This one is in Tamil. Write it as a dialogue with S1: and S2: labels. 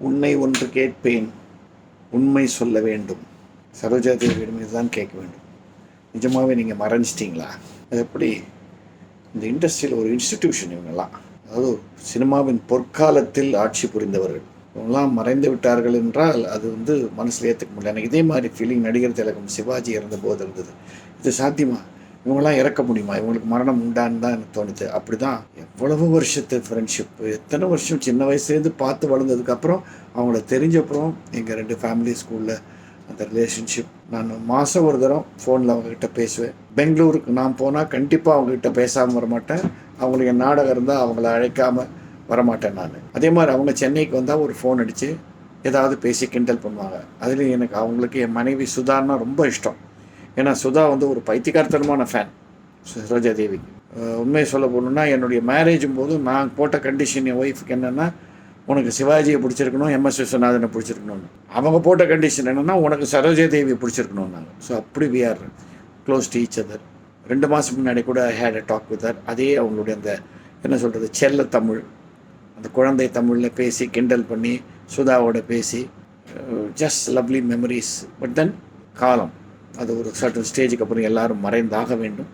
S1: உன்னை ஒன்று கேட்பேன், உண்மை சொல்ல வேண்டும். சரோஜா தேவியிடம் இதுதான் கேட்க வேண்டும். நிஜமாகவே நீங்கள் மறைஞ்சிட்டிங்களா? அது எப்படி? இந்த இண்டஸ்ட்ரியில் ஒரு இன்ஸ்டிடியூஷன் இவங்கெல்லாம், அதாவது சினிமாவின் பொற்காலத்தில் ஆட்சி புரிந்தவர்கள் இவங்கெல்லாம் மறைந்து விட்டார்கள் என்றால் அது மனசில் ஏற்றுக்க முடியல. எனக்கு இதே மாதிரி ஃபீலிங் நடிகர் திலகம் சிவாஜி இறந்த போது இருந்தது. இது சாத்தியமா? இவங்களாம் இறக்க முடியுமா? இவங்களுக்கு மரணம் உண்டான்னு தான் எனக்கு தோணுது. அப்படி தான் எவ்வளவு வருஷத்து ஃப்ரெண்ட்ஷிப்பு, எத்தனை வருஷம் சின்ன வயசுலேருந்து பார்த்து வளர்ந்ததுக்கப்புறம் அவங்கள தெரிஞ்சப்புறம் எங்கள் 2 ஃபேமிலி ஸ்கூலில் அந்த ரிலேஷன்ஷிப். நான் மாதம் ஒரு தரம் ஃபோனில் அவங்கக்கிட்ட பேசுவேன். பெங்களூருக்கு நான் போனால் கண்டிப்பாக அவங்கக்கிட்ட பேசாமல் வரமாட்டேன். அவங்களுக்கு என் நாடகம் இருந்தால் அவங்கள அழைக்காமல் வரமாட்டேன் நான். அதே மாதிரி அவங்க சென்னைக்கு வந்தால் ஒரு ஃபோன் அடித்து ஏதாவது பேசி கிண்டல் பண்ணுவாங்க. அதுலேயும் எனக்கு அவங்களுக்கு என் மனைவி சுதான்னா ரொம்ப இஷ்டம். ஏன்னா சுதா ஒரு பைத்தியக்காரத்தனமான ஃபேன் சரோஜா தேவிக்கு. உண்மையை சொல்ல போகணுன்னா என்னுடைய மேரேஜும் போது நான் போட்ட கண்டிஷன் என் ஒய்ஃபுக்கு என்னென்னா, உனக்கு சிவாஜியை பிடிச்சிருக்கணும், எம்எஸ் விஸ்வநாதனை பிடிச்சிருக்கணும்னு. அவங்க போட்ட கண்டிஷன் என்னென்னா, உனக்கு சரோஜா தேவியை பிடிச்சிருக்கணும்னாங்க. ஸோ அப்படி we are close to each other. 2 மாதம் முன்னாடி கூட I had a talk with her. அதே அவங்களுடைய அந்த என்ன சொல்கிறது, செல்ல தமிழ், அந்த குழந்தை தமிழில் பேசி கிண்டல் பண்ணி சுதாவோட பேசி just lovely memories. But then காலம் அது ஒரு சர்டன் ஸ்டேஜுக்கு அப்புறம் எல்லாரும் மறைந்தாக வேண்டும்.